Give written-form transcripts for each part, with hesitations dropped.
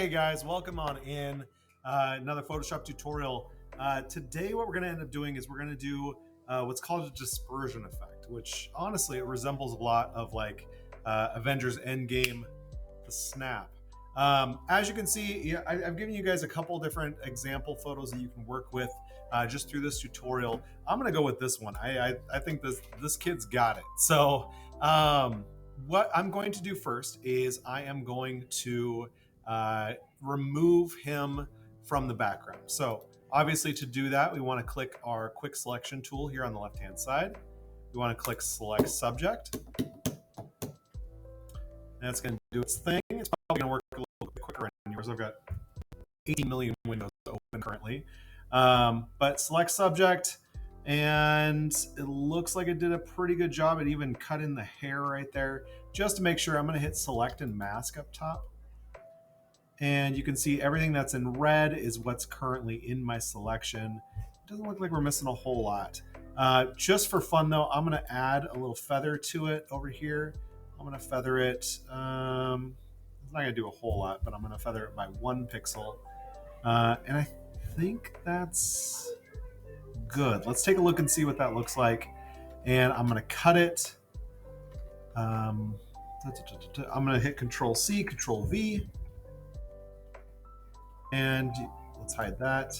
Hey guys, welcome on in. Another Photoshop tutorial. Today what we're going to end up doing is we're going to do what's called a dispersion effect, which honestly it resembles a lot of like Avengers Endgame, the snap. As you can see, I've given you guys a couple different example photos that you can work with just through this tutorial. I'm going to go with this one. I think this kid's got it. So what I'm going to do first is I am going to remove him from the background. So obviously to do that, we want to click our quick selection tool here on the left-hand side. We want to click select subject. And it's going to do its thing. It's probably going to work a little bit quicker in yours. I've got 80 million windows open currently. But select subject, and it looks like it did a pretty good job. It even cut in the hair right there. Just to make sure, I'm going to hit select and mask up top. And you can see everything that's in red is what's currently in my selection. It doesn't look like we're missing a whole lot. Just for fun though, I'm gonna add a little feather to it over here. I'm gonna feather it, it's not gonna do a whole lot, but I'm gonna feather it by 1 pixel. And I think that's good. Let's take a look and see what that looks like. And I'm gonna cut it. I'm gonna hit Control C, Control V. And let's hide that.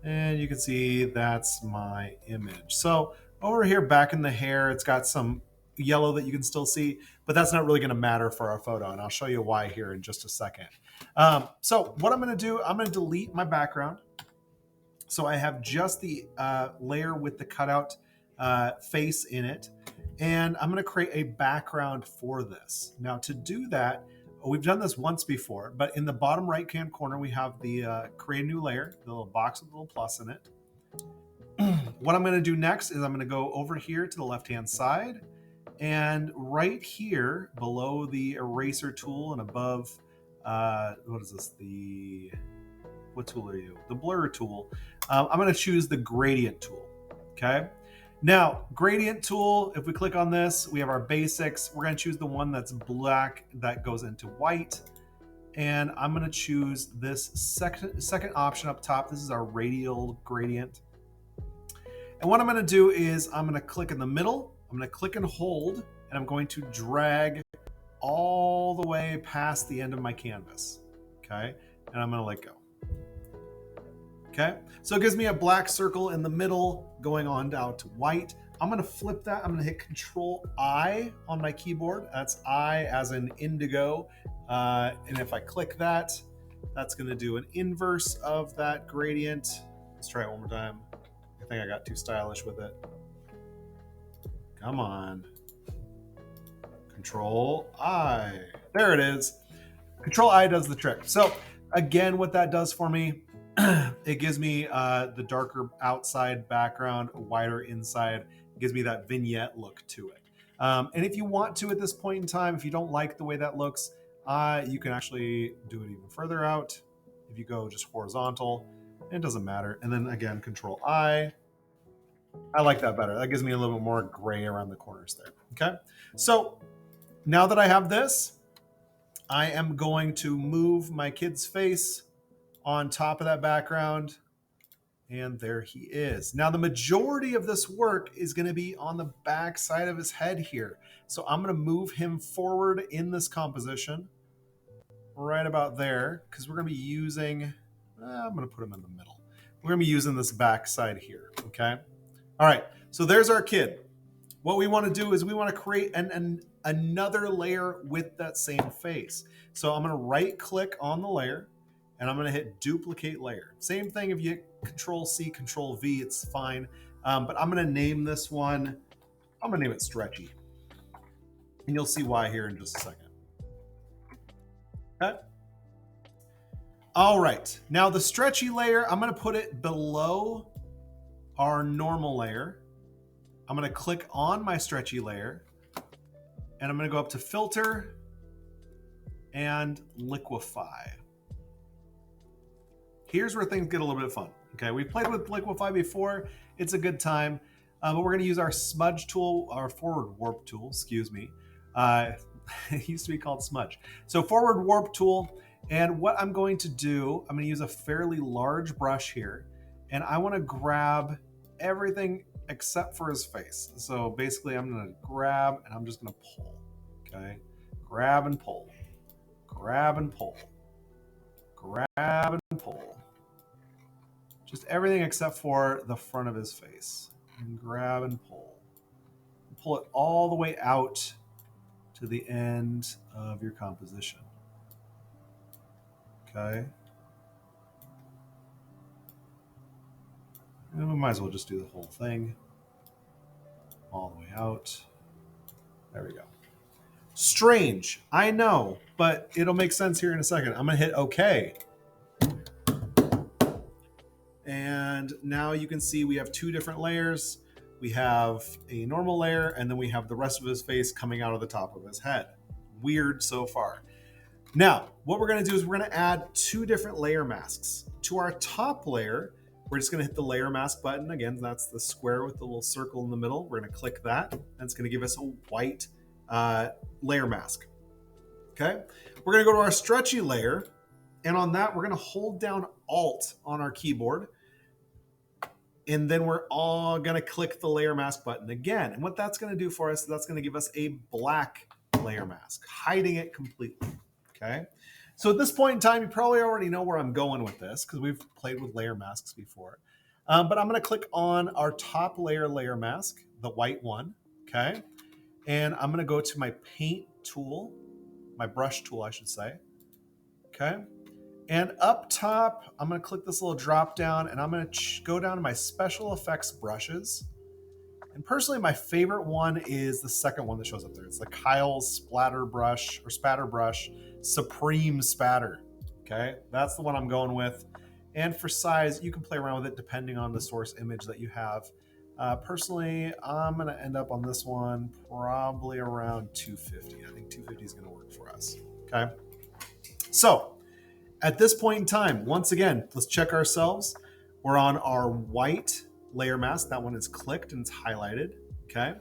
And you can see that's my image. So over here back in the hair, it's got some yellow that you can still see, but that's not really going to matter for our photo. And I'll show you why here in just a second. So what I'm going to do, I'm going to delete my background. So I have just the layer with the cutout face in it. And I'm going to create a background for this. Now to do that, we've done this once before, but in the bottom right-hand corner, we have the create a new layer, the little box with the little plus in it. What I'm going to do next is I'm going to go over here to the left-hand side, and right here below the eraser tool and above, what is this? What tool are you? The blur tool. I'm going to choose the gradient tool. Okay. Now, gradient tool, if we click on this, we have our basics. We're going to choose the one that's black that goes into white. And I'm going to choose this second option up top. This is our radial gradient. And what I'm going to do is I'm going to click in the middle. I'm going to click and hold, and I'm going to drag all the way past the end of my canvas. Okay. And I'm going to let go. Okay, so it gives me a black circle in the middle going on down to white. I'm gonna flip that. I'm gonna hit Control I on my keyboard. That's I as in indigo. And if I click that, that's gonna do an inverse of that gradient. Let's try it one more time. I think I got too stylish with it. Come on. Control I. There it is. Control I does the trick. So again, what that does for me, it gives me the darker outside background, wider inside. It gives me that vignette look to it. And if you want to at this point in time, if you don't like the way that looks, you can actually do it even further out. If you go just horizontal, it doesn't matter. And then again, Control I. I like that better. That gives me a little bit more gray around the corners there. Okay. So now that I have this, I am going to move my kid's face on top of that background, and there he is. Now the majority of this work is going to be on the back side of his head here. So I'm going to move him forward in this composition right about there, because we're going to be using, I'm going to put him in the middle. We're going to be using this back side here. Okay. All right. So there's our kid. What we want to do is we want to create another layer with that same face. So I'm going to right click on the layer, and I'm going to hit duplicate layer. Same thing if you hit Control C, Control V, it's fine. But I'm going to name this one, I'm going to name it Stretchy. And you'll see why here in just a second. Okay. All right. Now the stretchy layer, I'm going to put it below our normal layer. I'm going to click on my stretchy layer, and I'm going to go up to Filter and Liquify. Here's where things get a little bit fun. Okay, we played with Liquify before. It's a good time, but we're going to use our smudge tool, our forward warp tool, excuse me. It used to be called smudge. So forward warp tool, And what I'm going to do, I'm going to use a fairly large brush here, and I want to grab everything except for his face. So basically I'm going to grab and I'm just going to pull. Okay, grab and pull, grab and pull, grab and pull. Just everything except for the front of his face. And grab and pull. Pull it all the way out to the end of your composition. Okay. And we might as well just do the whole thing all the way out. There we go. Strange, I know, but it'll make sense here in a second. I'm going to hit OK. And now you can see we have two different layers. We have a normal layer, and then we have the rest of his face coming out of the top of his head. Weird so far. Now, what we're going to do is we're going to add two different layer masks. To our top layer, we're just going to hit the layer mask button. Again, that's the square with the little circle in the middle. We're going to click that. That's going to give us a white layer mask. Okay. We're going to go to our stretchy layer. And on that, we're going to hold down Alt on our keyboard. And then we're all going to click the layer mask button again. And what that's going to do for us is that's going to give us a black layer mask, hiding it completely. Okay. So at this point in time, you probably already know where I'm going with this because we've played with layer masks before. But I'm going to click on our top layer mask, the white one. Okay. And I'm going to go to my paint tool, my brush tool, I should say. Okay. And up top, I'm going to click this little drop down and I'm going to go down to my special effects brushes. And personally, my favorite one is the second one that shows up there. It's the Kyle's Spatter Brush Supreme Spatter. Okay, that's the one I'm going with. And for size, you can play around with it depending on the source image that you have. Personally, I'm going to end up on this one probably around 250. I think 250 is going to work for us. Okay, so at this point in time, once again, let's check ourselves. We're on our white layer mask. That one is clicked and it's highlighted. Okay.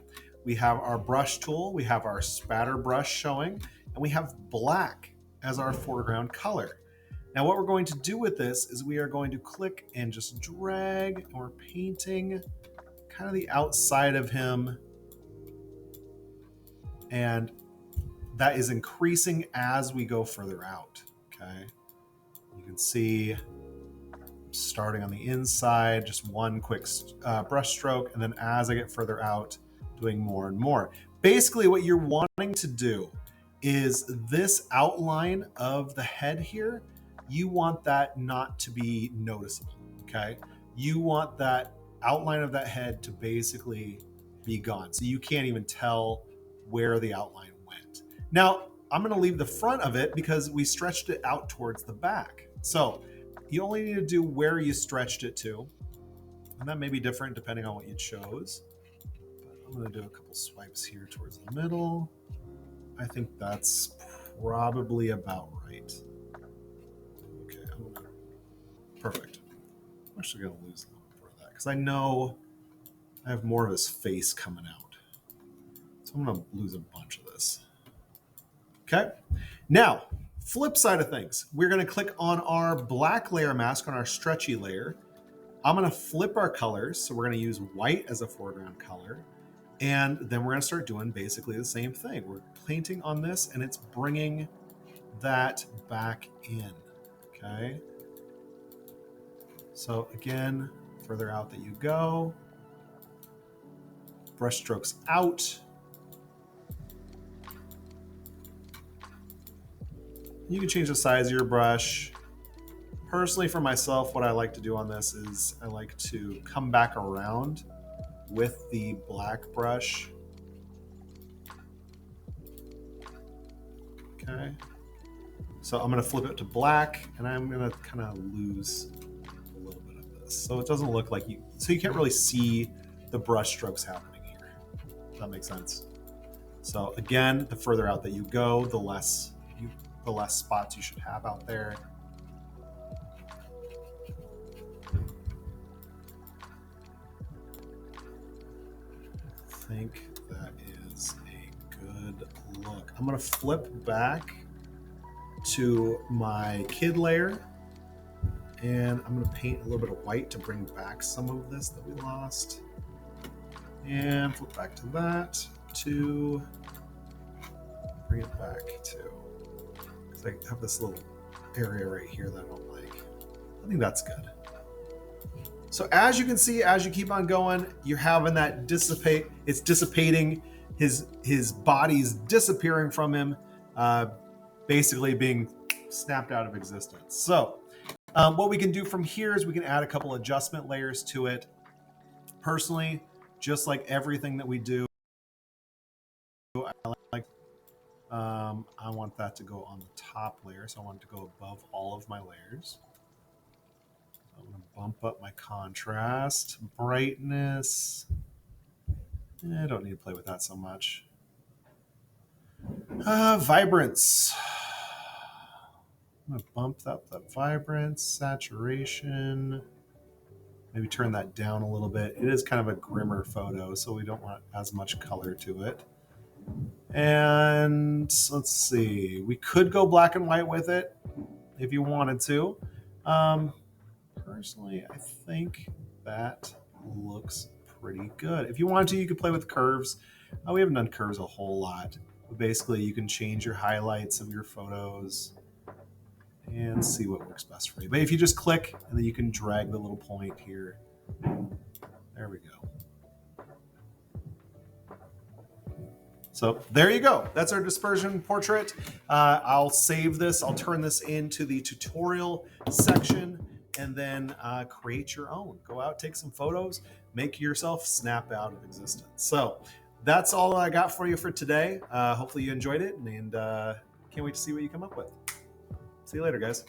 We have our brush tool. We have our spatter brush showing, and we have black as our foreground color. Now what we're going to do with this is we are going to click and just drag, and we're painting kind of the outside of him. And that is increasing as we go further out. Okay. You can see starting on the inside, just one quick brush stroke, and then as I get further out, doing more and more. Basically, what you're wanting to do is this outline of the head here, you want that not to be noticeable, okay? You want that outline of that head to basically be gone, so you can't even tell where the outline went. Now, I'm going to leave the front of it because we stretched it out towards the back. So you only need to do where you stretched it to. And that may be different depending on what you chose. But I'm going to do a couple swipes here towards the middle. I think that's probably about right. Okay, perfect. I'm actually going to lose a little bit of that because I know I have more of his face coming out. So I'm going to lose a bunch of this. Okay, now flip side of things, we're going to click on our black layer mask on our stretchy layer. I'm going to flip our colors, so we're going to use white as a foreground color, and then we're going to start doing basically the same thing. We're painting on this and it's bringing that back in. Okay, so again, further out that you go, brush strokes out. You can change the size of your brush. Personally, for myself, what I like to do on this is I like to come back around with the black brush. Okay. So I'm going to flip it to black, and I'm going to kind of lose a little bit of this. So it doesn't look like you, so you can't really see the brush strokes happening here. Does that make sense? So again, the further out that you go, the less spots you should have out there. I think that is a good look. I'm going to flip back to my kid layer. And I'm going to paint a little bit of white to bring back some of this that we lost. And flip back to that to bring it back to. Because I have this little area right here that I don't like. I think that's good. So as you can see, as you keep on going, you're having that dissipate. It's dissipating. His body's disappearing from him, basically being snapped out of existence. So what we can do from here is we can add a couple adjustment layers to it. Personally, just like everything that we do, I want that to go on the top layer. So I want it to go above all of my layers. I'm going to bump up my contrast, brightness. I don't need to play with that so much. Vibrance. I'm going to bump up that vibrance, saturation. Maybe turn that down a little bit. It is kind of a grimmer photo, so we don't want as much color to it. And let's see. We could go black and white with it if you wanted to. Personally, I think that looks pretty good. If you wanted to, you could play with curves. We haven't done curves a whole lot. But basically, you can change your highlights of your photos and see what works best for you. But if you just click, and then you can drag the little point here. There we go. So there you go. That's our dispersion portrait. I'll save this. I'll turn this into the tutorial section and then create your own. Go out, take some photos, make yourself snap out of existence. So that's all I got for you for today. Hopefully you enjoyed it, and can't wait to see what you come up with. See you later, guys.